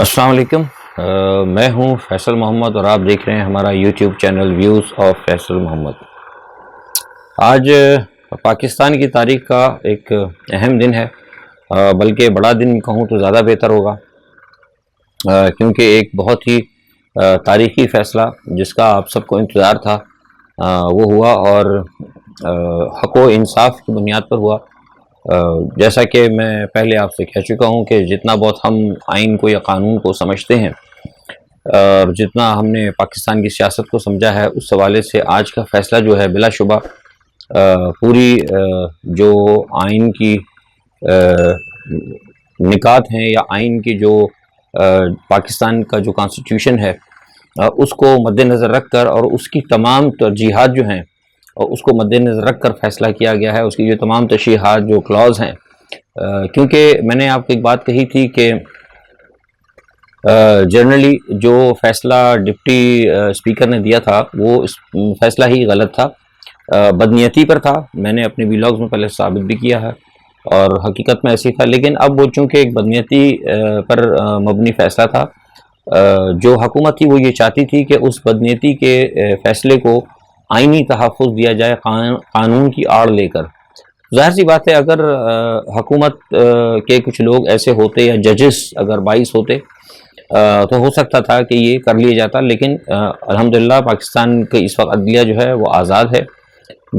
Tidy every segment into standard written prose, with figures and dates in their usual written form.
السلام علیکم، میں ہوں فیصل محمد اور آپ دیکھ رہے ہیں ہمارا YouTube channel views of Faisal Muhammad. آج پاکستان کی تاریخ کا ایک اہم دن ہے، بلکہ بڑا دن کہوں تو زیادہ بہتر ہوگا، کیونکہ ایک بہت ہی تاریخی فیصلہ جس کا آپ سب کو انتظار تھا وہ ہوا، اور حق و انصاف کی بنیاد پر ہوا۔ جیسا کہ میں پہلے آپ سے کہہ چکا ہوں کہ جتنا بہت ہم آئین کو یا قانون کو سمجھتے ہیں اور جتنا ہم نے پاکستان کی سیاست کو سمجھا ہے، اس حوالے سے آج کا فیصلہ جو ہے بلا شبہ پوری جو آئین کی نکات ہیں یا آئین کی جو پاکستان کا جو کانسٹیٹیوشن ہے اس کو مد نظر رکھ کر اور اس کی تمام ترجیحات جو ہیں اور اس کو مد نظر رکھ کر فیصلہ کیا گیا ہے، اس کی جو تمام تشریحات جو کلاز ہیں، کیونکہ میں نے آپ کو ایک بات کہی تھی کہ جنرلی جو فیصلہ ڈپٹی اسپیکر نے دیا تھا وہ فیصلہ ہی غلط تھا، بدنیتی پر تھا۔ میں نے اپنے ویلاگز میں پہلے ثابت بھی کیا ہے اور حقیقت میں ایسی تھا، لیکن اب وہ چونکہ ایک بدنیتی پر مبنی فیصلہ تھا، جو حکومت تھی وہ یہ چاہتی تھی کہ اس بدنیتی کے فیصلے کو آئینی تحفظ دیا جائے قانون کی آڑ لے کر۔ ظاہر سی بات ہے، اگر حکومت کے کچھ لوگ ایسے ہوتے یا ججز اگر 22 ہوتے تو ہو سکتا تھا کہ یہ کر لیا جاتا، لیکن الحمدللہ پاکستان کے اس وقت عدلیہ جو ہے وہ آزاد ہے،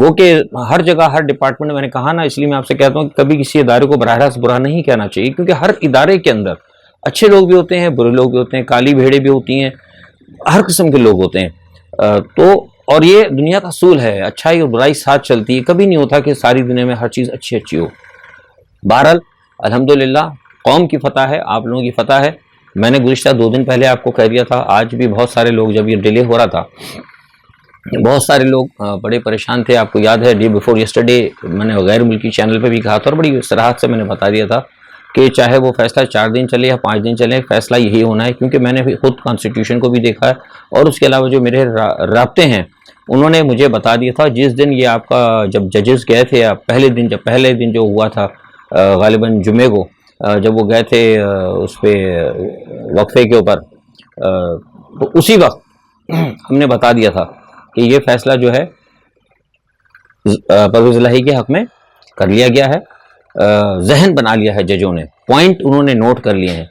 گو کہ ہر جگہ ہر ڈپارٹمنٹ، میں نے کہا نا، اس لیے میں آپ سے کہتا ہوں کہ کبھی کسی ادارے کو براہ راست برا نہیں کہنا چاہیے، کیونکہ ہر ادارے کے اندر اچھے لوگ بھی ہوتے ہیں، برے لوگ بھی ہوتے ہیں، کالی بھیڑیں بھی ہوتی ہیں، ہر قسم کے لوگ ہوتے ہیں، تو اور یہ دنیا کا اصول ہے، اچھائی اور برائی ساتھ چلتی ہے، کبھی نہیں ہوتا کہ ساری دنیا میں ہر چیز اچھی ہو۔ بہرحال الحمدللہ قوم کی فتح ہے، آپ لوگوں کی فتح ہے۔ میں نے گزشتہ 2 دن پہلے آپ کو کہہ دیا تھا، آج بھی بہت سارے لوگ، جب یہ ڈیلے ہو رہا تھا بہت سارے لوگ بڑے پریشان تھے۔ آپ کو یاد ہے ڈے بیفور یسٹرڈے میں نے غیر ملکی چینل پہ بھی کہا تھا اور بڑی صراحت سے میں نے بتا دیا تھا کہ چاہے وہ فیصلہ 4 دن چلے یا 5 دن چلے، فیصلہ یہی ہونا ہے، کیونکہ میں نے خود کانسٹیٹیوشن کو بھی دیکھا ہے اور اس کے علاوہ جو میرے رابطے ہیں انہوں نے مجھے بتا دیا تھا، جس دن یہ آپ کا جب ججز گئے تھے پہلے دن جو ہوا تھا غالباً جمعے کو، جب وہ گئے تھے اس پہ وقفے کے اوپر، تو اسی وقت ہم نے بتا دیا تھا کہ یہ فیصلہ جو ہے پرویز الہی کے حق میں کر لیا گیا ہے، ذہن بنا لیا ہے ججوں نے، پوائنٹ انہوں نے نوٹ کر لیے ہیں۔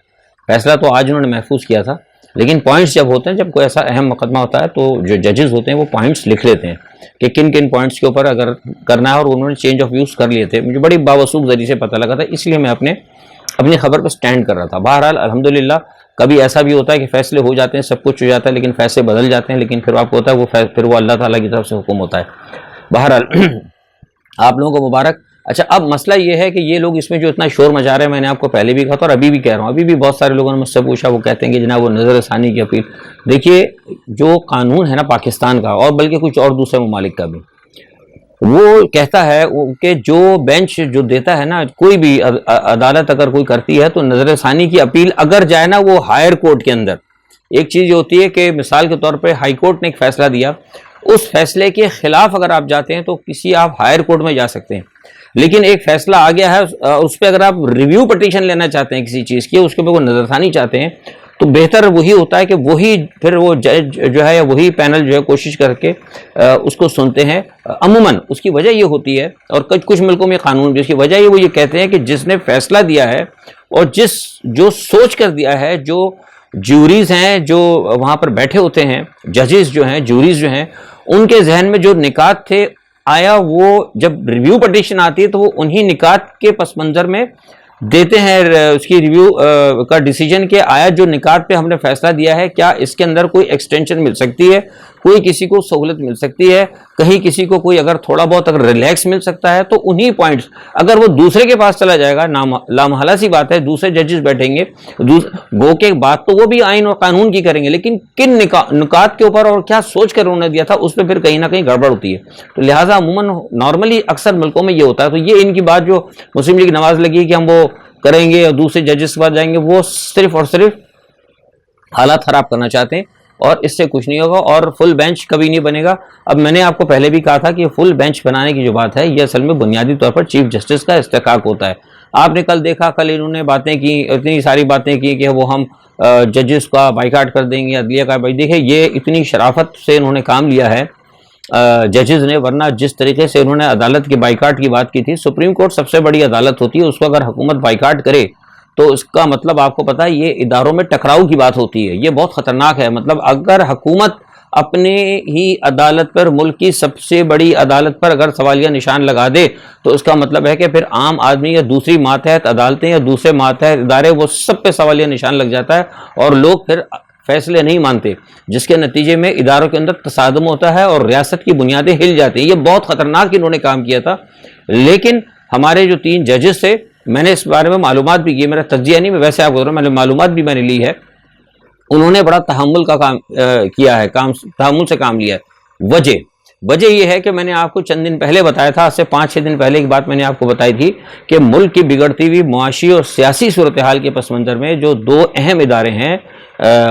فیصلہ تو آج انہوں نے محفوظ کیا تھا، لیکن پوائنٹس جب ہوتے ہیں، جب کوئی ایسا اہم مقدمہ ہوتا ہے تو جو ججز ہوتے ہیں وہ پوائنٹس لکھ لیتے ہیں کہ کن کن پوائنٹس کے اوپر اگر کرنا ہے، اور انہوں نے چینج آف ویوز کر لیے تھے، مجھے بڑی باوثوق ذریعے سے پتہ لگا تھا، اس لیے میں اپنی خبر پہ سٹینڈ کر رہا تھا۔ بہرحال الحمدللہ کبھی ایسا بھی ہوتا ہے کہ فیصلے ہو جاتے ہیں، سب کچھ ہو جاتا ہے، لیکن فیصلے بدل جاتے ہیں، لیکن پھر آپ کو ہوتا ہے پھر وہ اللہ تعالیٰ کی طرف سے حکم ہوتا ہے۔ بہرحال آپ لوگوں کو مبارک۔ اچھا، اب مسئلہ یہ ہے کہ یہ لوگ اس میں جو اتنا شور مچا رہے ہیں، میں نے آپ کو پہلے بھی کہا تھا اور ابھی بھی کہہ رہا ہوں، ابھی بھی بہت سارے لوگوں نے مجھ سے پوچھا، وہ کہتے ہیں کہ جناب وہ نظر ثانی کی اپیل۔ دیکھیے، جو قانون ہے نا پاکستان کا، اور بلکہ کچھ اور دوسرے ممالک کا بھی، وہ کہتا ہے کہ جو بینچ جو دیتا ہے نا، کوئی بھی عدالت اگر کوئی کرتی ہے تو نظر ثانی کی اپیل اگر جائے نا وہ ہائر کورٹ کے اندر، ایک چیز یہ ہوتی ہے کہ مثال کے طور پہ ہائی کورٹ نے ایک فیصلہ دیا، اس فیصلے کے خلاف اگر آپ جاتے ہیں تو آپ ہائر کورٹ میں جا سکتے ہیں، لیکن ایک فیصلہ آ گیا ہے اس پہ اگر آپ ریویو پٹیشن لینا چاہتے ہیں کسی چیز کی، اس کے اوپر کوئی نظر ثانی چاہتے ہیں، تو بہتر وہی ہوتا ہے کہ وہی پھر وہ جج جو ہے یا وہی پینل جو ہے کوشش کر کے اس کو سنتے ہیں۔ عموماً اس کی وجہ یہ ہوتی ہے، اور کچھ ملکوں میں قانون بھی اس کی وجہ وہ یہ کہتے ہیں کہ جس نے فیصلہ دیا ہے اور جو سوچ کر دیا ہے، جو جوریز ہیں جو وہاں پر بیٹھے ہوتے ہیں، ججز جو ہیں، جوریز جو ہیں، ان کے ذہن میں جو نکات تھے، آیا وہ جب ریویو پٹیشن آتی ہے تو وہ انہی نکات کے پس منظر میں دیتے ہیں اس کی ریویو کا ڈیسیجن کہ آیا جو نکات پہ ہم نے فیصلہ دیا ہے کیا اس کے اندر کوئی ایکسٹینشن مل سکتی ہے، کوئی کسی کو سہولت مل سکتی ہے، کہیں کسی کو کوئی اگر تھوڑا بہت اگر ریلیکس مل سکتا ہے، تو انہی پوائنٹس اگر وہ دوسرے کے پاس چلا جائے گا، لامحالہ سی بات ہے، دوسرے ججز بیٹھیں گے، گو کے بات تو وہ بھی آئین اور قانون کی کریں گے، لیکن کن نکات کے اوپر اور کیا سوچ کر انہوں نے دیا تھا اس پہ پھر کہیں نہ کہیں گڑبڑ ہوتی ہے۔ تو لہٰذا عموماً نارملی اکثر ملکوں میں یہ ہوتا ہے، تو یہ ان کی بات جو مسلم لیگ نواز لگی کہ ہم وہ کریں گے اور دوسرے ججز کے پاس جائیں گے، وہ صرف اور صرف حالات خراب کرنا چاہتے ہیں، اور اس سے کچھ نہیں ہوگا، اور فل بینچ کبھی نہیں بنے گا۔ اب میں نے آپ کو پہلے بھی کہا تھا کہ فل بینچ بنانے کی جو بات ہے، یہ اصل میں بنیادی طور پر چیف جسٹس کا استحقاق ہوتا ہے۔ آپ نے کل دیکھا، کل انہوں نے باتیں کی، اتنی ساری باتیں کی کہ وہ ہم ججز کا بائیکاٹ کر دیں گے، عدلیہ کا دیکھیں یہ اتنی شرافت سے انہوں نے کام لیا ہے ججز نے، ورنہ جس طریقے سے انہوں نے عدالت کی بائیکاٹ کی بات کی تھی، سپریم کورٹ سب سے بڑی عدالت ہوتی ہے، اس کو اگر حکومت بائیکاٹ کرے تو اس کا مطلب آپ کو پتہ ہے یہ اداروں میں ٹکراؤ کی بات ہوتی ہے، یہ بہت خطرناک ہے۔ مطلب اگر حکومت اپنے ہی عدالت پر، ملک کی سب سے بڑی عدالت پر اگر سوالیہ نشان لگا دے تو اس کا مطلب ہے کہ پھر عام آدمی یا دوسری ماتحت عدالتیں یا دوسرے ماتحت ادارے وہ سب پہ سوالیہ نشان لگ جاتا ہے اور لوگ پھر فیصلے نہیں مانتے، جس کے نتیجے میں اداروں کے اندر تصادم ہوتا ہے اور ریاست کی بنیادیں ہل جاتی ہیں۔ یہ بہت خطرناک انہوں نے کام کیا تھا، لیکن ہمارے جو 3 ججز تھے، میں نے اس بارے میں معلومات بھی کی، میرا تجزیہ نہیں، میں ویسے آپ کو بتا رہا ہوں، میں نے معلومات بھی میں نے لی ہے، انہوں نے بڑا تحمل کا کام کیا ہے، تحمل سے کام لیا ہے۔ وجہ یہ ہے کہ میں نے آپ کو چند دن پہلے بتایا تھا، آج سے 5-6 دن پہلے کی بات میں نے آپ کو بتائی تھی کہ ملک کی بگڑتی ہوئی معاشی اور سیاسی صورتحال کے پس منظر میں جو 2 اہم ادارے ہیں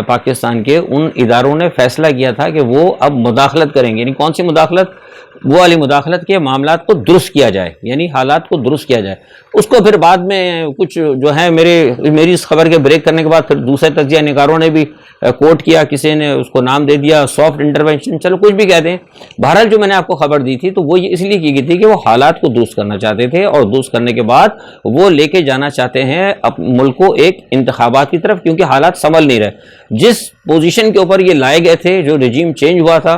پاکستان کے، ان اداروں نے فیصلہ کیا تھا کہ وہ اب مداخلت کریں گے۔ یعنی کون سی مداخلت؟ وہ والی مداخلت کے معاملات کو درست کیا جائے، یعنی حالات کو درست کیا جائے۔ اس کو پھر بعد میں کچھ جو ہے میری اس خبر کے بریک کرنے کے بعد پھر دوسرے تجزیہ نگاروں نے بھی کوٹ کیا، کسی نے اس کو نام دے دیا سافٹ انٹرونشن، چلو کچھ بھی کہتے ہیں۔ بہرحال جو میں نے آپ کو خبر دی تھی تو وہ اس لیے کی گئی تھی کہ وہ حالات کو درست کرنا چاہتے تھے، اور درست کرنے کے بعد وہ لے کے جانا چاہتے ہیں ملک کو ایک انتخابات کی طرف، کیونکہ حالات سنبھل نہیں رہے۔ جس پوزیشن کے اوپر یہ لائے گئے تھے، جو رجیم چینج ہوا تھا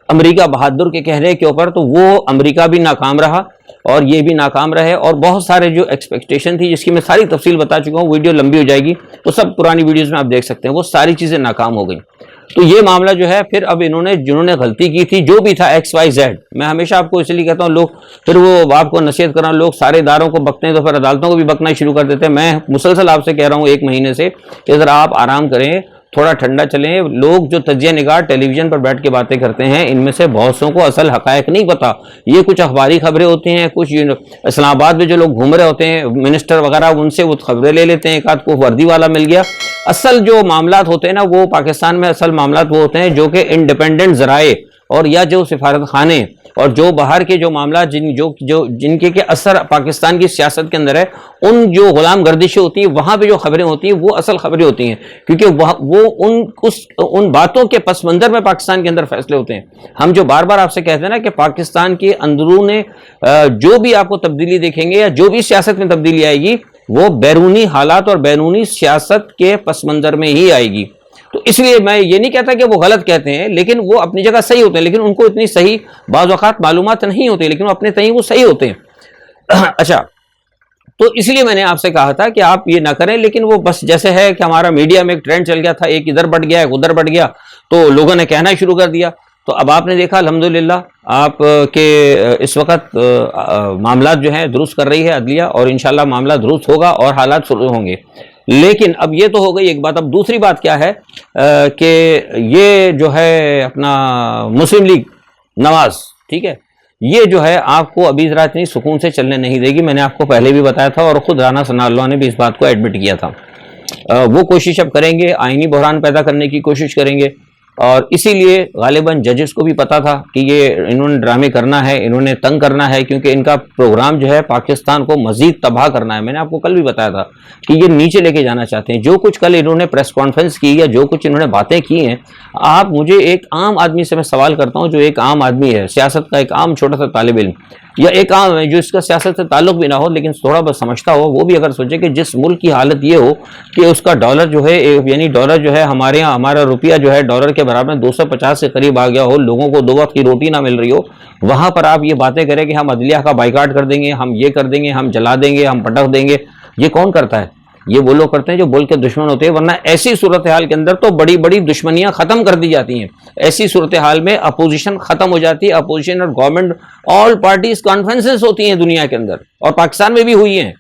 امریکہ بہادر کے کہنے کے اوپر، تو وہ امریکہ بھی ناکام رہا اور یہ بھی ناکام رہے، اور بہت سارے جو ایکسپیکٹیشن تھی جس کی میں ساری تفصیل بتا چکا ہوں، ویڈیو لمبی ہو جائے گی تو سب پرانی ویڈیوز میں آپ دیکھ سکتے ہیں، وہ ساری چیزیں ناکام ہو گئیں۔ تو یہ معاملہ جو ہے پھر اب جنہوں نے غلطی کی تھی، جو بھی تھا XYZ، میں ہمیشہ آپ کو اس لیے کہتا ہوں، لوگ پھر وہ آپ کو نصیحت کرنا، لوگ سارے اداروں کو بکتے ہیں تو پھر عدالتوں کو بھی بکنا شروع کر دیتے ہیں۔ میں مسلسل آپ سے کہہ رہا ہوں 1 مہینے سے کہ ذرا آپ آرام کریں، تھوڑا ٹھنڈا چلیں۔ لوگ جو تجزیہ نگار ٹیلی ویژن پر بیٹھ کے باتیں کرتے ہیں، ان میں سے بہت سوں کو اصل حقائق نہیں پتا، یہ کچھ اخباری خبریں ہوتی ہیں، کچھ اسلام آباد میں جو لوگ گھوم رہے ہوتے ہیں منسٹر وغیرہ، ان سے وہ خبریں لے لیتے ہیں، ایک آدھ کو وردی والا مل گیا۔ اصل جو معاملات ہوتے ہیں نا، وہ پاکستان میں اصل معاملات وہ ہوتے ہیں جو کہ انڈیپینڈنٹ ذرائع اور یا جو سفارت خانے اور جو باہر کے جو معاملات جن کے اثر پاکستان کی سیاست کے اندر ہے، ان جو غلام گردشیں ہوتی ہیں، وہاں پہ جو خبریں ہوتی ہیں وہ اصل خبریں ہوتی ہیں، کیونکہ وہ ان باتوں کے پس منظر میں پاکستان کے اندر فیصلے ہوتے ہیں۔ ہم جو بار بار آپ سے کہتے ہیں نا کہ پاکستان کے اندرون جو بھی آپ کو تبدیلی دیکھیں گے یا جو بھی سیاست میں تبدیلی آئے گی، وہ بیرونی حالات اور بیرونی سیاست کے پس منظر میں ہی آئے گی۔ تو اس لیے میں یہ نہیں کہتا کہ وہ غلط کہتے ہیں، لیکن وہ اپنی جگہ صحیح ہوتے ہیں، لیکن ان کو اتنی صحیح بعض اوقات معلومات نہیں ہوتی، لیکن وہ اپنے تئیں وہ صحیح ہوتے ہیں۔ اچھا، تو اس لیے میں نے آپ سے کہا تھا کہ آپ یہ نہ کریں، لیکن وہ بس جیسے ہے کہ ہمارا میڈیا میں ایک ٹرینڈ چل گیا تھا، ایک ادھر بڑھ گیا ایک ادھر بڑھ گیا، تو لوگوں نے کہنا شروع کر دیا۔ تو اب آپ نے دیکھا الحمدللہ آپ کے اس وقت معاملات جو ہیں درست کر رہی ہے عدلیہ، اور انشاءاللہ معاملہ درست ہوگا اور حالات سلجھ ہوں گے۔ لیکن اب یہ تو ہو گئی ایک بات، اب دوسری بات کیا ہے کہ یہ جو ہے اپنا مسلم لیگ نواز، ٹھیک ہے، یہ جو ہے آپ کو ابھی ذرا اتنی سکون سے چلنے نہیں دے گی۔ میں نے آپ کو پہلے بھی بتایا تھا اور خود رانا ثناء اللہ نے بھی اس بات کو ایڈمٹ کیا تھا۔ وہ کوشش اب کریں گے، آئینی بحران پیدا کرنے کی کوشش کریں گے، اور اسی لیے غالباً ججز کو بھی پتا تھا کہ یہ انہوں نے ڈرامے کرنا ہے، انہوں نے تنگ کرنا ہے، کیونکہ ان کا پروگرام جو ہے پاکستان کو مزید تباہ کرنا ہے۔ میں نے آپ کو کل بھی بتایا تھا کہ یہ نیچے لے کے جانا چاہتے ہیں۔ جو کچھ کل انہوں نے پریس کانفرنس کی یا جو کچھ انہوں نے باتیں کی ہیں، آپ مجھے ایک عام آدمی سے میں سوال کرتا ہوں، جو ایک عام آدمی ہے، سیاست کا ایک عام چھوٹا سا طالب علم، یا ایک عام جو اس کا سیاست سے تعلق بھی نہ ہو لیکن تھوڑا بہت سمجھتا ہو، وہ بھی اگر سوچے کہ جس ملک کی حالت یہ ہو کہ اس کا ڈالر جو ہے، یعنی ڈالر جو ہے ہمارے یہاں، ہمارا روپیہ جو ہے ڈالر کے برابر 250 کے قریب آ گیا ہو، لوگوں کو 2 وقت کی روٹی نہ مل رہی ہو، وہاں پر آپ یہ باتیں کریں کہ ہم عدلیہ کا بائیکاٹ کر دیں گے، ہم یہ کر دیں گے، ہم جلا دیں گے، ہم پٹخ دیں گے، یہ کون کرتا ہے؟ یہ وہ لوگ کرتے ہیں جو ملک کے دشمن ہوتے ہیں، ورنہ ایسی صورتحال کے اندر تو بڑی بڑی دشمنیاں ختم کر دی جاتی ہیں۔ ایسی صورتحال میں اپوزیشن ختم ہو جاتی ہے، اپوزیشن اور گورنمنٹ آل پارٹیز کانفرنسز ہوتی ہیں دنیا کے اندر، اور پاکستان میں بھی ہوئی ہیں۔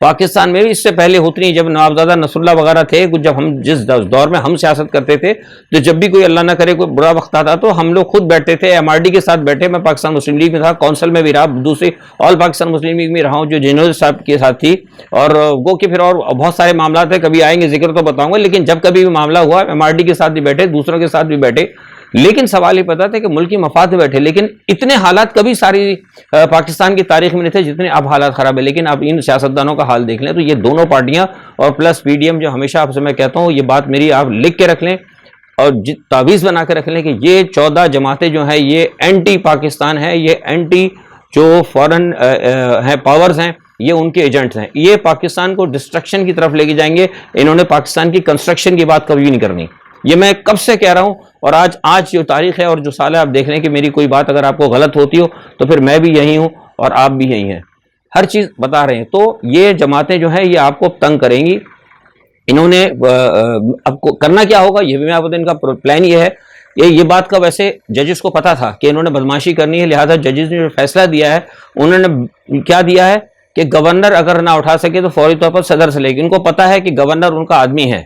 پاکستان میں بھی اس سے پہلے ہوتی نہیں، جب نوابزادہ نصر اللہ وغیرہ تھے، جب ہم جس دور میں ہم سیاست کرتے تھے، تو جب بھی کوئی اللہ نہ کرے کوئی برا وقت آتا تو ہم لوگ خود بیٹھتے تھے، MRD کے ساتھ بیٹھے، میں پاکستان مسلم لیگ میں تھا، کونسل میں بھی رہا، دوسری آل پاکستان مسلم لیگ میں رہا ہوں جو جنرل صاحب کے ساتھ تھی، اور وہ کہ پھر اور بہت سارے معاملات ہیں، کبھی آئیں گے ذکر تو بتاؤں گا، لیکن جب کبھی بھی معاملہ ہوا MRD کے ساتھ بھی بیٹھے، دوسروں کے ساتھ بھی بیٹھے، لیکن سوال یہ پتا تھا کہ ملکی مفاد میں بیٹھے، لیکن اتنے حالات کبھی ساری پاکستان کی تاریخ میں نہیں تھے جتنے اب حالات خراب ہے. لیکن اب ان سیاستدانوں کا حال دیکھ لیں تو یہ دونوں پارٹیاں اور پلس پی ڈی ایم، جو ہمیشہ آپ سے میں کہتا ہوں، یہ بات میری آپ لکھ کے رکھ لیں اور تعویذ بنا کے رکھ لیں کہ یہ 14 جماعتیں جو ہیں یہ اینٹی پاکستان ہیں، یہ اینٹی جو فورن ہیں پاورز ہیں، یہ ان کے ایجنٹس ہیں. یہ پاکستان کو ڈسٹرکشن کی طرف لے کے جائیں گے. انہوں نے پاکستان کی کنسٹرکشن کی بات کبھی بھی نہیں کرنی. یہ میں کب سے کہہ رہا ہوں، اور آج جو تاریخ ہے اور جو سال ہے، آپ دیکھ لیں کہ میری کوئی بات اگر آپ کو غلط ہوتی ہو تو پھر میں بھی یہی ہوں اور آپ بھی یہی ہیں، ہر چیز بتا رہے ہیں. تو یہ جماعتیں جو ہیں یہ آپ کو تنگ کریں گی. انہوں نے اب کو کرنا کیا ہوگا یہ بھی میں آپ کو، ان کا پلان یہ ہے. یہ بات کا ویسے ججز کو پتا تھا کہ انہوں نے بدماشی کرنی ہے، لہذا ججز نے جو فیصلہ دیا ہے انہوں نے کیا دیا ہے کہ گورنر اگر نہ اٹھا سکے تو فوری طور پر صدر سے لے کے. ان کو پتا ہے کہ گورنر ان کا آدمی ہے.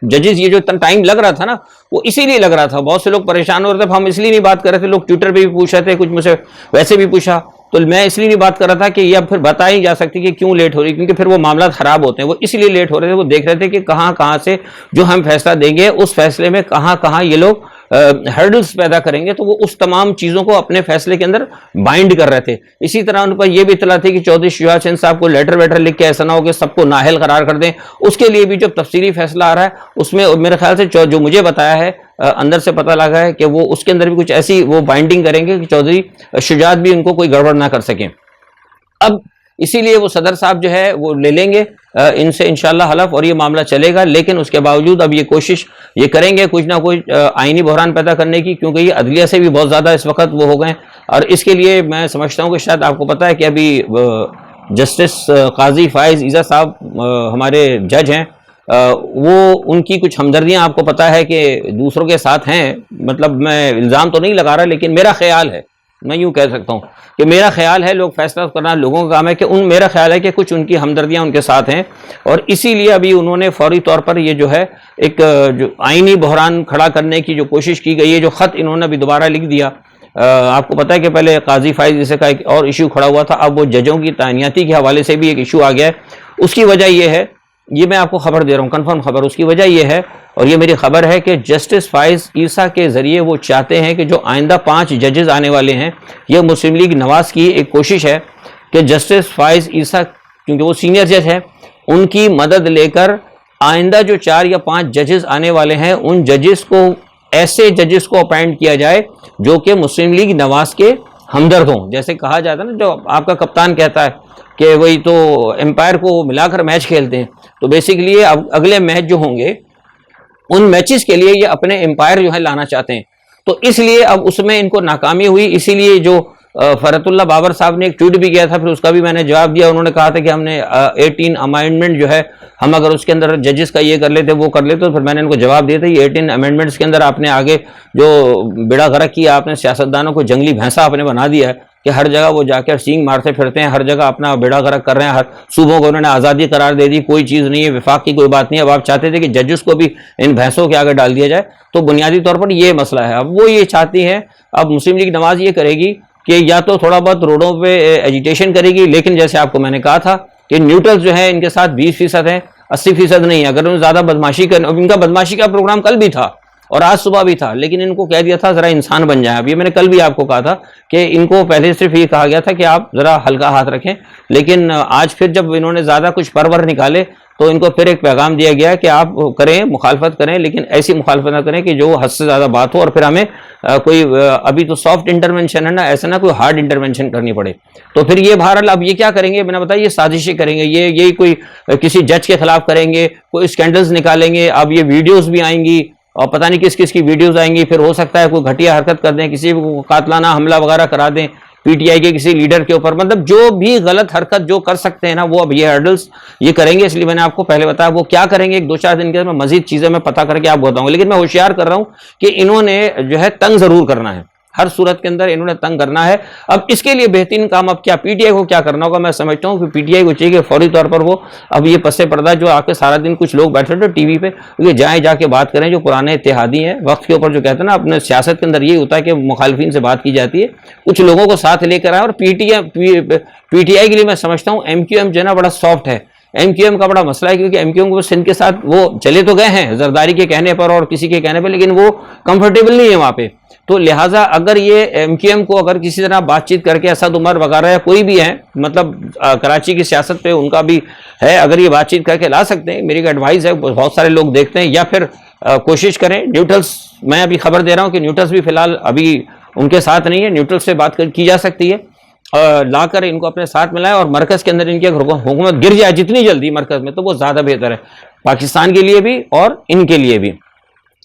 ججز یہ جو اتنا ٹائم لگ رہا تھا نا وہ اسی لیے لگ رہا تھا. بہت سے لوگ پریشان ہو رہے تھے، ہم اس لیے نہیں بات کر رہے تھے. لوگ ٹویٹر پہ بھی پوچھ رہے تھے، کچھ مجھ سے ویسے بھی پوچھا، تو میں اس لیے نہیں بات کر رہا تھا کہ یہ اب پھر بتائی جا سکتی کہ کیوں لیٹ ہو رہی، کیونکہ پھر وہ معاملات خراب ہوتے ہیں. وہ اس لیے لیٹ ہو رہے تھے، وہ دیکھ رہے تھے کہ کہاں سے جو ہم فیصلہ دیں گے اس فیصلے میں کہاں یہ لوگ ہرڈلز پیدا کریں گے، تو وہ اس تمام چیزوں کو اپنے فیصلے کے اندر بائنڈ کر رہے تھے. اسی طرح ان پر یہ بھی اطلاع تھی کہ چودھری شجاعت حسین صاحب کو لیٹر لکھ کے ایسا نہ ہو کہ سب کو نااہل قرار کر دیں. اس کے لیے بھی جو تفصیلی فیصلہ آ رہا ہے اس میں میرے خیال سے جو مجھے بتایا ہے اندر سے پتہ لگا ہے کہ وہ اس کے اندر بھی کچھ ایسی وہ بائنڈنگ کریں گے کہ چودھری شجاعت بھی ان کو کوئی گڑبڑ نہ کر سکیں. اب اسی لیے وہ صدر صاحب جو ہے وہ لے لیں گے ان سے انشاءاللہ حلف، اور یہ معاملہ چلے گا. لیکن اس کے باوجود اب یہ کوشش یہ کریں گے کچھ نہ کچھ آئینی بحران پیدا کرنے کی، کیونکہ یہ عدلیہ سے بھی بہت زیادہ اس وقت وہ ہو گئے. اور اس کے لیے میں سمجھتا ہوں کہ شاید آپ کو پتہ ہے کہ ابھی جسٹس قاضی فائز عیسیٰ صاحب ہمارے جج ہیں، وہ ان کی کچھ ہمدردیاں آپ کو پتہ ہے کہ دوسروں کے ساتھ ہیں. مطلب میں الزام تو نہیں لگا رہا، لیکن میرا خیال ہے، میں یوں کہہ سکتا ہوں کہ میرا خیال ہے، لوگ فیصلہ کرنا لوگوں کا کام ہے، کہ میرا خیال ہے کہ کچھ ان کی ہمدردیاں ان کے ساتھ ہیں. اور اسی لیے ابھی انہوں نے فوری طور پر یہ جو ہے ایک جو آئینی بحران کھڑا کرنے کی جو کوشش کی گئی ہے، جو خط انہوں نے ابھی دوبارہ لکھ دیا. آپ کو پتہ ہے کہ پہلے قاضی فائز جیسے کا ایک اور ایشو کھڑا ہوا تھا، اب وہ ججوں کی تعیناتی کے حوالے سے بھی ایک ایشو آ گیا ہے. اس کی وجہ یہ ہے، یہ میں آپ کو خبر دے رہا ہوں، کنفرم خبر، اس کی وجہ یہ ہے اور یہ میری خبر ہے کہ جسٹس فائز عیسیٰ کے ذریعے وہ چاہتے ہیں کہ جو آئندہ 5 ججز آنے والے ہیں، یہ مسلم لیگ نواز کی ایک کوشش ہے کہ جسٹس فائز عیسیٰ کیونکہ وہ سینئر جج ہیں، ان کی مدد لے کر آئندہ جو 4 یا 5 ججز آنے والے ہیں ان ججز کو، ایسے ججز کو اپائنٹ کیا جائے جو کہ مسلم لیگ نواز کے ہمدرد ہوں. جیسے کہا جاتا ہے نا، جو آپ کا کپتان کہتا ہے کہ وہی تو امپائر کو ملا کر میچ کھیلتے ہیں، تو بیسیکلی اب اگلے میچ جو ہوں گے ان میچز کے لیے یہ اپنے امپائر جو ہے لانا چاہتے ہیں. تو اس لیے اب اس میں ان کو ناکامی ہوئی. اسی لیے جو فرت اللہ بابر صاحب نے ایک ٹویٹ بھی کیا تھا، پھر اس کا بھی میں نے جواب دیا. انہوں نے کہا تھا کہ ہم نے 18 امینڈمنٹ جو ہے، ہم اگر اس کے اندر ججز کا یہ کر لیتے وہ کر لیتے، تو پھر میں نے ان کو جواب دیا تھا یہ 18 امینڈمنٹس کے اندر آپ نے آگے جو بیڑا غرق کیا، آپ نے سیاستدانوں کو جنگلی بھینسا آپ نے بنا دیا ہے کہ ہر جگہ وہ جا کر سینگ مارتے پھرتے ہیں، ہر جگہ اپنا بیڑا غرق کر رہے ہیں. ہر صوبوں کو انہوں نے آزادی قرار دے دی، کوئی چیز نہیں ہے، وفاق کی کوئی بات نہیں ہے. اب آپ چاہتے تھے کہ ججز کو بھی ان بھینسوں کے آگے ڈال دیا جائے. تو بنیادی طور پر یہ مسئلہ ہے. اب وہ یہ چاہتی ہیں، اب مسلم لیگ نواز یہ کرے گی کہ یا تو تھوڑا بہت روڈوں پہ ایجیٹیشن کرے گی، لیکن جیسے آپ کو میں نے کہا تھا کہ نیوٹرل جو ہے ان کے ساتھ 20% ہیں، 80% نہیں ہے. اگر انہوں زیادہ بدماشی کریں، ان کا بدماشی کا پروگرام کل بھی تھا اور آج صبح بھی تھا، لیکن ان کو کہہ دیا تھا ذرا انسان بن جائیں. اب یہ میں نے کل بھی آپ کو کہا تھا کہ ان کو پہلے صرف یہ کہا گیا تھا کہ آپ ذرا ہلکا ہاتھ رکھیں، لیکن آج پھر جب انہوں نے زیادہ کچھ پرور نکالے تو ان کو پھر ایک پیغام دیا گیا کہ آپ کریں مخالفت کریں، لیکن ایسی مخالفت نہ کریں کہ جو حد سے زیادہ بات ہو اور پھر ہمیں کوئی ابھی تو سافٹ انٹرونشن ہے نا، ایسا نہ کوئی ہارڈ انٹرونشن کرنی پڑے. تو پھر یہ بہرحال اب یہ کیا کریں گے، میں نے بتایا یہ سازشیں کریں گے، یہی کوئی کسی جج کے خلاف کریں گے، کوئی اسکینڈلز نکالیں گے. اب یہ ویڈیوز بھی آئیں گی اور پتہ نہیں کس کی ویڈیوز آئیں گی. پھر ہو سکتا ہے کوئی گھٹیا حرکت کر دیں، کسی کو قاتلانہ حملہ وغیرہ کرا دیں پی ٹی آئی کے کسی لیڈر کے اوپر. مطلب جو بھی غلط حرکت جو کر سکتے ہیں نا، وہ اب یہ ہرڈلز یہ کریں گے. اس لیے میں نے آپ کو پہلے بتایا وہ کیا کریں گے. 2-4 دن کے اندر میں مزید چیزیں میں پتہ کر کے آپ کو بتاؤں گا، لیکن میں ہوشیار کر رہا ہوں کہ انہوں نے جو ہے تنگ ضرور کرنا ہے، ہر صورت کے اندر انہوں نے تنگ کرنا ہے. اب اس کے لیے بہترین کام اب کیا پی ٹی آئی کو کیا کرنا ہوگا، میں سمجھتا ہوں کہ پی ٹی آئی کو چاہیے کہ فوری طور پر وہ اب یہ پس پردہ جو آ کے سارا دن کچھ لوگ بیٹھے تھے ٹی وی پہ، یہ جائیں جا کے بات کریں. جو پرانے اتحادی ہیں وقت کے اوپر جو کہتے ہیں نا، اپنے سیاست کے اندر یہ ہوتا ہے کہ مخالفین سے بات کی جاتی ہے، کچھ لوگوں کو ساتھ لے کر آئے. اور پی ٹی آئی کے لیے میں سمجھتا ہوں ایم کیو ایم جو ہے نا بڑا سافٹ ہے. ایم کیو ایم کا بڑا مسئلہ ہے، کیونکہ ایم کیو ایم کو سندھ کے ساتھ وہ چلے تو گئے ہیں زرداری کے کہنے پر اور کسی کے کہنے پر، لیکن وہ کمفرٹیبل نہیں ہے وہاں پہ. تو لہٰذا اگر یہ ایم کیو ایم کو اگر کسی طرح بات چیت کر کے اسد عمر وغیرہ یا کوئی بھی ہے، مطلب کراچی کی سیاست پہ ان کا بھی ہے، اگر یہ بات چیت کر کے لا سکتے ہیں، میری ایک ایڈوائز ہے، بہت سارے لوگ دیکھتے ہیں، یا پھر کوشش کریں نیوٹرلس. میں ابھی خبر دے رہا ہوں کہ نیوٹرلس بھی فی الحال ابھی ان کے ساتھ نہیں ہے، نیوٹرل سے بات کی جا سکتی ہے، لا کر ان کو اپنے ساتھ ملائیں اور مرکز کے اندر ان کی حکومت گر جائے جتنی جلدی مرکز میں، تو وہ زیادہ بہتر ہے پاکستان کے لیے بھی اور ان کے لیے بھی.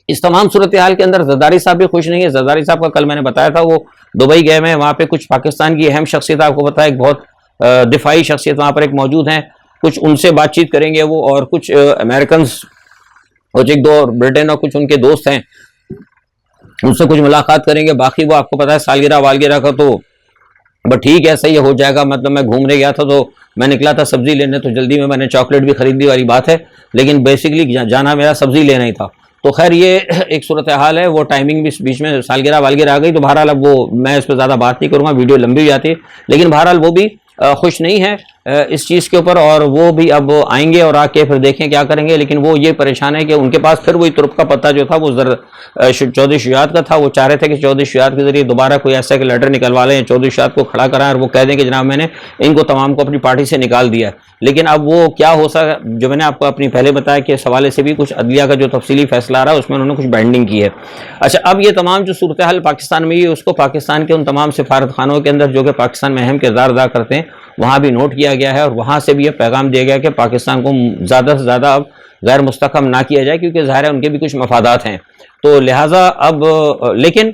اس تمام صورتحال کے اندر زرداری صاحب بھی خوش نہیں ہے. زرداری صاحب کا کل میں نے بتایا تھا وہ دبئی گئے ہوئے ہیں، وہاں پہ کچھ پاکستان کی اہم شخصیت آپ کو پتا ہے، ایک بہت دفاعی شخصیت وہاں پر ایک موجود ہیں، کچھ ان سے بات چیت کریں گے وہ، اور کچھ امریکنز اور ایک دو برٹن اور کچھ ان کے دوست ہیں، ان سے کچھ ملاقات کریں گے. باقی وہ آپ کو پتا ہے سالگرہ والگرہ کا تو بس ٹھیک ہے، صحیح ہو جائے گا. مطلب میں گھومنے گیا تھا تو میں نکلا تھا سبزی لینے، تو جلدی میں نے چاکلیٹ بھی خرید لی والی بات ہے، لیکن بیسکلی جانا میرا سبزی لینا ہی تھا. تو خیر یہ ایک صورتحال ہے، وہ ٹائمنگ بھی بیچ میں سالگرہ والگرہ آ گئی، تو بہرحال اب وہ میں اس پہ زیادہ بات نہیں کروں گا، ویڈیو لمبی ہو جاتی ہے. لیکن بہرحال وہ بھی خوش نہیں ہے اس چیز کے اوپر، اور وہ بھی اب آئیں گے اور آ کے پھر دیکھیں کیا کریں گے. لیکن وہ یہ پریشان ہے کہ ان کے پاس پھر وہی ترک کا پتہ جو تھا وہ چودھری شجاعت کا تھا. وہ چاہ رہے تھے کہ چودھری شجاعت کے ذریعے دوبارہ کوئی ایسا کہ لیٹر نکلوا لیں، چودھری شجاعت کو کھڑا کرائیں اور وہ کہہ دیں کہ جناب میں نے ان کو تمام کو اپنی پارٹی سے نکال دیا. لیکن اب وہ کیا ہو سکتا، جو میں نے آپ کو اپنی پہلے بتایا کہ اس حوالے سے بھی کچھ عدلیہ کا جو تفصیلی فیصلہ آ رہا ہے اس میں انہوں نے کچھ بینڈنگ کی ہے. اچھا، اب یہ تمام جو صورتحال پاکستان میں ہے اس کو پاکستان کے ان تمام سفارت خانوں کے اندر جو کہ پاکستان میں اہم کردار ادا کرتے ہیں وہاں بھی نوٹ کیا گیا ہے، اور وہاں سے بھی یہ پیغام دیا گیا کہ پاکستان کو زیادہ سے زیادہ اب غیر مستحکم نہ کیا جائے، کیونکہ ظاہر ہے ان کے بھی کچھ مفادات ہیں. تو لہٰذا اب لیکن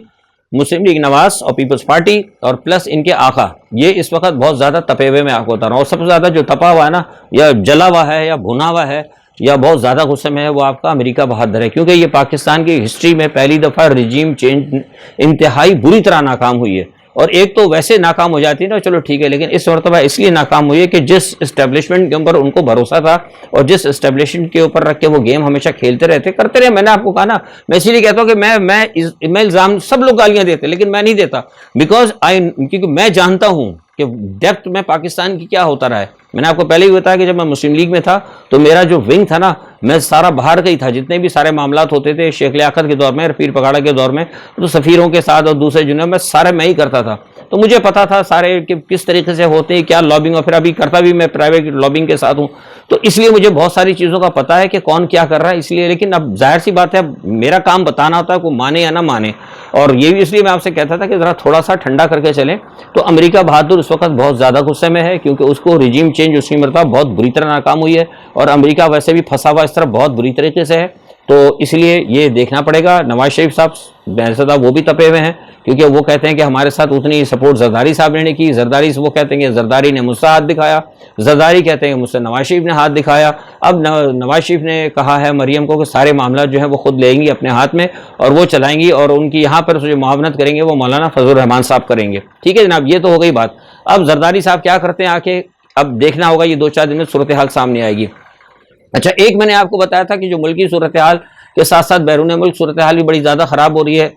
مسلم لیگ نواز اور پیپلز پارٹی اور پلس ان کے آقا یہ اس وقت بہت زیادہ تپے ہوئے میں آپ کو بتا رہا ہوں، اور سب سے زیادہ جو تپا ہوا ہے نا، یا جلا ہوا ہے یا بھنا ہوا ہے یا بہت زیادہ غصے میں ہے، وہ آپ کا امریکہ بہادر ہے. کیونکہ یہ پاکستان کی ہسٹری میں پہلی دفعہ رجیم چینج انتہائی بری طرح ناکام ہوئی ہے. اور ایک تو ویسے ناکام ہو جاتی ہے نا، چلو ٹھیک ہے، لیکن اس مرتبہ اس لیے ناکام ہوئی ہے کہ جس اسٹیبلشمنٹ کے اوپر ان کو بھروسہ تھا اور جس اسٹیبلشمنٹ کے اوپر رکھ کے وہ گیم ہمیشہ کھیلتے رہتے کرتے رہے. میں نے آپ کو کہا نا، میں اسی لیے کہتا ہوں کہ میں الزام، سب لوگ گالیاں دیتے لیکن میں نہیں دیتا، بیکاز کیونکہ میں جانتا ہوں کہ ڈیپتھ میں پاکستان کی کیا ہوتا رہا ہے. میں نے آپ کو پہلے ہی بتایا کہ جب میں مسلم لیگ میں تھا تو میرا جو ونگ تھا نا، میں سارا باہر کا ہی تھا، جتنے بھی سارے معاملات ہوتے تھے شیخ لیاقت کے دور میں، پیر پگاڑا کے دور میں، تو سفیروں کے ساتھ اور دوسرے جنہوں میں سارے میں ہی کرتا تھا. تو مجھے پتا تھا سارے کہ کس طریقے سے ہوتے ہیں، کیا لابنگ، اور پھر ابھی کرتا بھی میں پرائیویٹ لابنگ کے ساتھ ہوں، تو اس لیے مجھے بہت ساری چیزوں کا پتا ہے کہ کون کیا کر رہا ہے. اس لیے لیکن اب ظاہر سی بات ہے میرا کام بتانا ہوتا ہے، کوئی مانے یا نہ مانے، اور یہ بھی اس لیے میں آپ سے کہتا تھا کہ ذرا تھوڑا سا ٹھنڈا کر کے چلیں. تو امریکہ بہادر اس وقت بہت زیادہ غصے میں ہے، کیونکہ اس کو رجیم چینج اسی مرتبہ بہت بری طرح ناکام ہوئی ہے، اور امریکہ ویسے بھی پھنسا ہوا اس طرح بہت بری طریقے سے ہے. تو اس لیے یہ دیکھنا پڑے گا. نواز شریف صاحب وہ بھی تپے ہوئے ہیں، کیونکہ وہ کہتے ہیں کہ ہمارے ساتھ اتنی سپورٹ زرداری صاحب نے نہیں کی. زرداری سے وہ کہتے ہیں کہ زرداری نے مجھ سے ہاتھ دکھایا، زرداری کہتے ہیں کہ مجھ سے نواز شریف نے ہاتھ دکھایا. اب نواز شریف نے کہا ہے مریم کو کہ سارے معاملات جو ہیں وہ خود لیں گی اپنے ہاتھ میں اور وہ چلائیں گی، اور ان کی یہاں پر جو معاونت کریں گے وہ مولانا فضل الرحمان صاحب کریں گے. ٹھیک ہے جناب، یہ تو ہو گئی بات. اب زرداری صاحب کیا کرتے ہیں آ کے، اب دیکھنا ہوگا، یہ 2-4 دن میں صورتحال سامنے آئے گی. اچھا، ایک میں نے آپ کو بتایا تھا کہ جو ملکی صورتحال کے ساتھ ساتھ بیرون ملک صورتحال بھی بڑی زیادہ خراب ہو رہی ہے.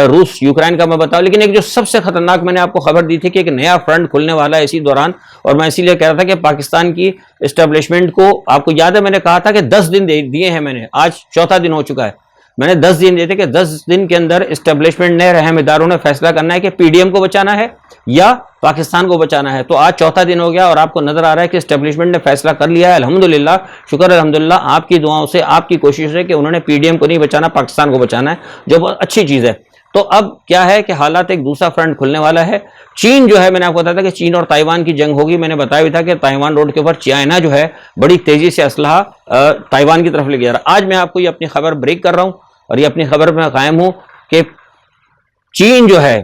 روس یوکرائن کا میں بتاؤں، لیکن ایک جو سب سے خطرناک میں نے آپ کو خبر دی تھی کہ ایک نیا فرنٹ کھلنے والا ہے اسی دوران، اور میں اسی لیے کہہ رہا تھا کہ پاکستان کی اسٹیبلشمنٹ کو، آپ کو یاد ہے میں نے کہا تھا کہ 10 دن دیے ہیں، میں نے آج 4تھا دن ہو چکا ہے، میں نے 10 دن دیے تھے کہ 10 دن کے اندر اسٹیبلشمنٹ نے، رحم اداروں نے فیصلہ کرنا ہے کہ پی ڈی ایم کو بچانا ہے یا پاکستان کو بچانا ہے. تو آج 4تھا دن ہو گیا اور آپ کو نظر آ رہا ہے کہ اسٹیبلشمنٹ نے فیصلہ کر لیا ہے. الحمدللہ، شکر الحمدللہ آپ کی دعاؤں سے، آپ کی کوشش سے کہ انہوں نے پی ڈی ایم کو نہیں بچانا، پاکستان کو بچانا ہے، جو بہت اچھی چیز ہے. تو اب کیا ہے کہ حالات ایک دوسرا فرنٹ کھلنے والا ہے. چین جو ہے، میں نے آپ کو بتایا تھا کہ چین اور تائیوان کی جنگ ہوگی. میں نے بتایا بھی تھا کہ تائیوان روڈ کے اوپر چائنا جو ہے بڑی تیزی سے اسلحہ تائیوان کی طرف لے کے جا رہا ہے. آج میں آپ کو یہ اپنی خبر بریک کر رہا ہوں اور یہ اپنی خبر میں قائم ہوں کہ چین جو ہے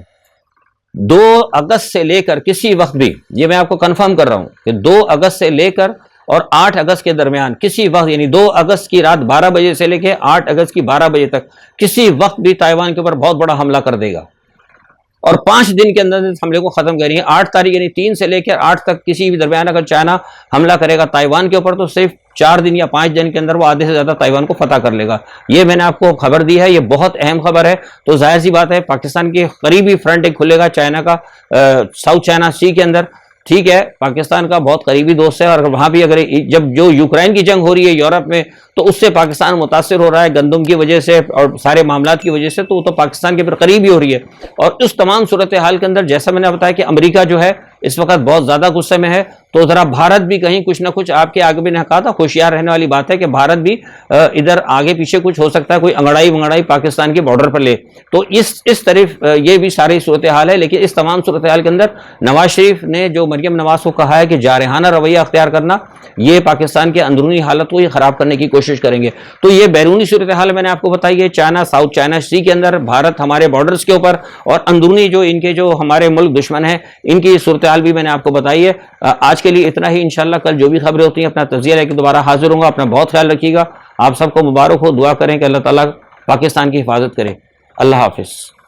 2 اگست سے لے کر کسی وقت بھی، یہ میں آپ کو کنفرم کر رہا ہوں کہ 2 اگست سے لے کر اور 8 اگست کے درمیان کسی وقت، یعنی 2 اگست کی رات 12 بجے سے لے کے 8 اگست کی 12 بجے تک کسی وقت بھی تائیوان کے اوپر بہت بڑا حملہ کر دے گا، اور 5 دن کے اندر اس حملے کو ختم کریں گے. 8 تاریخ یعنی 3 سے لے کر 8 تک کسی بھی درمیان اگر چائنا حملہ کرے گا تائیوان کے اوپر تو صرف 4 دن یا 5 دن کے اندر وہ آدھے سے زیادہ تائیوان کو فتح کر لے گا. یہ میں نے آپ کو خبر دی ہے، یہ بہت اہم خبر ہے. تو ظاہر سی بات ہے پاکستان کے قریبی فرنٹ ایک کھلے گا چائنا کا، ساؤتھ چائنا سی کے اندر. ٹھیک ہے پاکستان کا بہت قریبی دوست ہے، اور وہاں بھی اگر جب جو یوکرائن کی جنگ ہو رہی ہے یورپ میں تو اس سے پاکستان متاثر ہو رہا ہے گندم کی وجہ سے اور سارے معاملات کی وجہ سے، تو وہ تو پاکستان کے پھر قریبی ہو رہی ہے۔ اور اس تمام صورتحال کے اندر جیسا میں نے بتایا کہ امریکہ جو ہے اس وقت بہت زیادہ غصے میں ہے، تو ذرا بھارت بھی کہیں کچھ نہ کچھ، آپ کے آگے بھی نے کہا تھا ہوشیار رہنے والی بات ہے کہ بھارت بھی ادھر آگے پیچھے کچھ ہو سکتا ہے، کوئی انگڑائی پاکستان کے بارڈر پر لے، تو اس طرف یہ بھی ساری صورتحال ہے۔ لیکن اس تمام صورتحال کے اندر نواز شریف نے جو مریم نواز کو کہا ہے کہ جارحانہ رویہ اختیار کرنا، یہ پاکستان کے اندرونی حالت کو یہ خراب کرنے کی کوشش کریں گے۔ تو یہ بیرونی صورتحال میں نے آپ کو بتائی ہے، چائنا ساؤتھ چائنا سی کے اندر، بھارت ہمارے بارڈرز کے اوپر، اور اندرونی جو ان کے جو ہمارے ملک دشمن ہیں ان کی صورتحال بھی میں نے آپ کو بتائی ہے۔ آج کے لیے اتنا ہی، انشاءاللہ کل جو بھی خبریں ہوتی ہیں اپنا تجزیہ لے کے دوبارہ حاضر ہوں گا۔ اپنا بہت خیال رکھیے گا، آپ سب کو مبارک ہو، دعا کریں کہ اللہ تعالیٰ پاکستان کی حفاظت کرے۔ اللہ حافظ۔